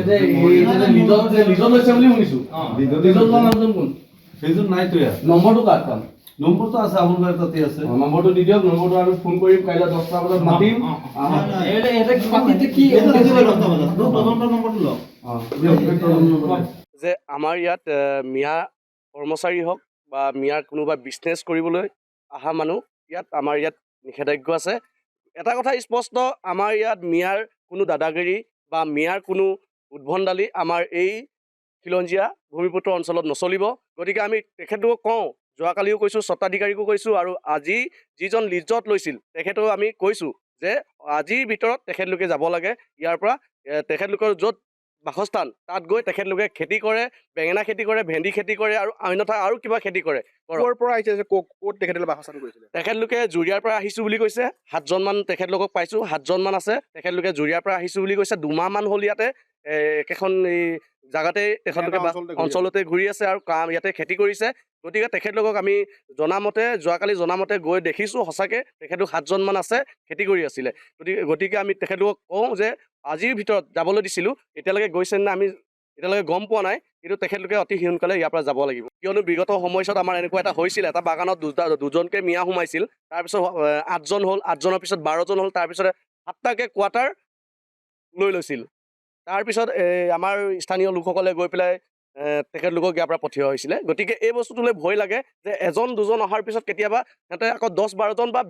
যে লিজত লৈছে বুলি শুনিছোঁ। লিজত লোৱা মানুহজন কোন? সেইজন নাইতো ইয়াত। নম্বৰটো কাৰ কাম? নম্বৰটো আছে, আপোনাৰ তাতে আছে। নম্বৰটো দি দিয়ক, নম্বৰটো আমি ফোন কৰিম, কাইলৈ 10টা বজাত মাতিম। যে আমাৰ ইয়াত মিয়া কৰ্মচাৰী হওক বা মিয়াৰ কোনোবা বিজনেছ কৰিবলৈ অহা মানুহ ইয়াত আমাৰ ইয়াত নিষেধাজ্ঞা আছে। এটা কথা স্পষ্ট, আমাৰ ইয়াত মিয়াৰ কোনো দাদাগিৰি বা মিয়াৰ কোনো উদ্ভণ্ডালি আমাৰ এই খিলঞ্জীয়া ভূমিপুত্ৰ অঞ্চলত নচলিব। গতিকে আমি তেখেতলোকক কওঁ, যোৱাকালিও কৈছোঁ, স্বত্বাধিকাৰীকো কৈছোঁ, আৰু আজি যিজন লিজত লৈছিল তেখেতক আমি কৈছোঁ যে আজিৰ ভিতৰত তেখেতলোকে যাব লাগে ইয়াৰ পৰা। তেখেতলোকৰ য'ত বাসস্থান তাত গৈ তেখেতলোকে খেতি কৰে, বেঙেনা খেতি কৰে, ভেন্দি খেতি কৰে, আৰু অন্যথা আৰু কিবা খেতি কৰে। ক'ৰ পৰা আহিছে যে ক'ত তেখেতলোকে বাসস্থান কৰিছিলে? তেখেতলোকে জুৰিয়াৰ পৰা আহিছোঁ বুলি কৈছে। 7জনমান তেখেতলোকক পাইছোঁ, 7জনমান আছে। তেখেতলোকে জুৰিয়াৰ পৰা আহিছোঁ বুলি কৈছে। 2মাহমান হ'ল ইয়াতে একেখন এই জাগাতে তেখেতলোকে অঞ্চলতে ঘূৰি আছে আৰু কাম ইয়াতে খেতি কৰিছে। গতিকে তেখেতলোকক আমি জনামতে, যোৱাকালি জনামতে গৈ দেখিছোঁ, সঁচাকৈ তেখেতলোক 7জনমান আছে, খেতি কৰি আছিলে। গতিকে আমি তেখেতলোকক কওঁ যে আজিৰ ভিতৰত যাবলৈ দিছিলোঁ, এতিয়ালৈকে গৈছে নে আমি এতিয়ালৈকে গম পোৱা নাই, কিন্তু তেখেতলোকে অতি সোনকালে ইয়াৰ পৰা যাব লাগিব। কিয়নো বিগত সময়ছোৱাত আমাৰ এনেকুৱা এটা হৈছিল, এটা বাগানত দুজনকৈ মিয়া সোমাইছিল, তাৰপিছত 8জন হ'ল, 8জনৰ পিছত 12জন হ'ল, তাৰপিছতে 7টাকৈ কোৱাৰ্টাৰ লৈ লৈছিল। তাৰপিছত আমাৰ স্থানীয় লোকসকলে গৈ পেলাই তেখেতলোকক ইয়াৰ পৰা পঠিওৱা হৈছিলে। গতিকে এই বস্তুটোলৈ ভয় লাগে যে 1জন 2জন অহাৰ পিছত কেতিয়াবা সিহঁতে আকৌ 10-12জন বা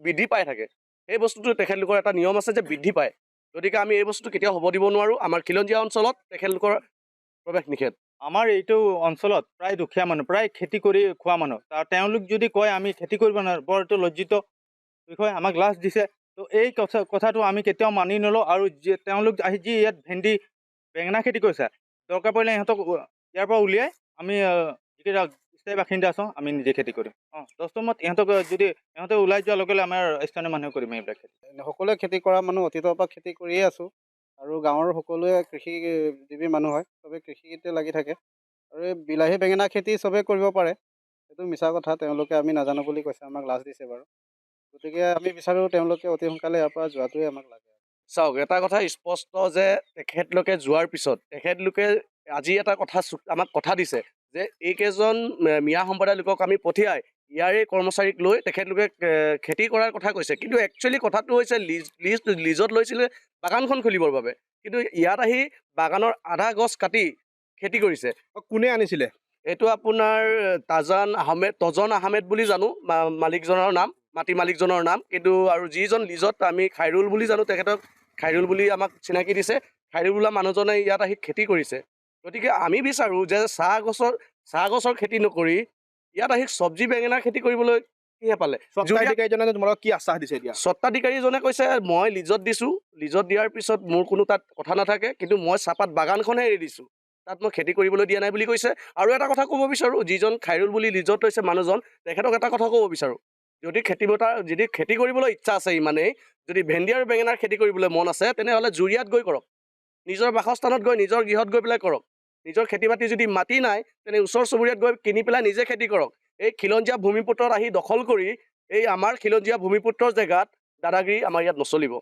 বৃদ্ধি পাই থাকে। এই বস্তুটো তেখেতলোকৰ এটা নিয়ম আছে যে বৃদ্ধি পায়। গতিকে আমি এই বস্তুটো কেতিয়াও হ'ব দিব নোৱাৰোঁ। আমাৰ খিলঞ্জীয়া অঞ্চলত তেখেতলোকৰ প্ৰৱেশ নিষেধ। আমাৰ এইটো অঞ্চলত প্ৰায় দুখীয়া মানুহ, প্ৰায় খেতি কৰি খোৱা মানুহ। তেওঁলোক যদি কয় আমি খেতি কৰিব নোৱাৰোঁ, বৰ এইটো লজ্জিত বিষয়, আমাক লাজ দিছে। তো এই কথাটো আমি কেতিয়াও মানি নলওঁ। আৰু তেওঁলোক আহি যি ইয়াত ভেন্দি বেঙেনা খেতি কৰিছে, দৰকাৰ পৰিলে ইহঁতক ইয়াৰ পৰা উলিয়াই আমি যিকেইটা স্থায়ী বাসিন্দা আছোঁ আমি নিজে খেতি কৰিম। 10টাত ইহঁতক যদি ইহঁতে ওলাই যোৱাৰ লগে লগে আমাৰ স্থানীয় মানুহে কৰিম এইবিলাক খেতি। সকলোৱে খেতি কৰা মানুহ, অতীতৰ পৰা খেতি কৰিয়ে আছোঁ, আৰু গাঁৱৰ সকলোৱে কৃষিজীৱী মানুহ হয়, চবেই কৃষিতে লাগি থাকে। আৰু এই বিলাহী বেঙেনা খেতি চবেই কৰিব পাৰে, সেইটো মিছা কথা। তেওঁলোকে আমি নাজানো বুলি কৈছে, আমাক লাজ দিছে বাৰু। গতিকে আমি বিচাৰোঁ তেওঁলোকে অতি সোনকালে ইয়াৰ পৰা যোৱাটোৱে আমাক লাগে। চাওক, এটা কথা স্পষ্ট যে তেখেতলোকে যোৱাৰ পিছত তেখেতলোকে আজি এটা কথা আমাক কথা দিছে যে এইকেইজন মিয়া সম্প্ৰদায়ৰ লোকক আমি পঠিয়াই ইয়াৰে কৰ্মচাৰীক লৈ তেখেতলোকে খেতি কৰাৰ কথা কৈছে। কিন্তু একচুৱেলি কথাটো হৈছে লিজত লৈছিলে বাগানখন খুলিবৰ বাবে, কিন্তু ইয়াত আহি বাগানৰ আধা গছ কাটি খেতি কৰিছে। কোনে আনিছিলে? এইটো আপোনাৰ তজন আহমেদ বুলি জানো মালিকজনৰ নাম, মাটি মালিকজনৰ নাম। কিন্তু আৰু যিজন লিজত আমি খাইৰুল বুলি জানো, তেখেতক খাইৰুল বুলি আমাক চিনাকি দিছে। খাইৰুল বোলা মানুহজনে ইয়াত আহি খেতি কৰিছে। গতিকে আমি বিচাৰোঁ যে চাহ গছৰ খেতি নকৰি ইয়াত আহি চব্জি বেঙেনাৰ খেতি কৰিবলৈ কিহে পালে? স্বত্বাধিকাৰীজনে তোমালোকক কি আশ্বাস দিছে এতিয়া? স্বত্বাধিকাৰীজনে কৈছে মই লিজত দিছোঁ, লিজত দিয়াৰ পিছত মোৰ কোনো তাত কথা নাথাকে, কিন্তু মই চাহপাত বাগানখনহে এৰি দিছোঁ, তাত মই খেতি কৰিবলৈ দিয়া নাই বুলি কৈছে। আৰু এটা কথা ক'ব বিচাৰোঁ, যিজন খাইৰুল বুলি লিজত লৈছে মানুহজন, তেখেতক এটা কথা ক'ব বিচাৰোঁ, যদি খেতি কৰিবলৈ ইচ্ছা আছে ইমানেই, যদি ভেন্দি আৰু বেঙেনাৰ খেতি কৰিবলৈ মন আছে, তেনেহ'লে জুৰিয়াত গৈ কৰক, নিজৰ বাসস্থানত গৈ, নিজৰ গৃহত গৈ পেলাই কৰক। নিজৰ খেতি বাতি যদি মাটি নাই, তেনে ওচৰ চুবুৰীয়াত গৈ কিনি পেলাই নিজে খেতি কৰক। এই খিলঞ্জীয়া ভূমিপুত্ৰত আহি দখল কৰি এই আমাৰ খিলঞ্জীয়া ভূমিপুত্ৰৰ জেগাত দাদাগিৰি আমাৰ ইয়াত নচলিব।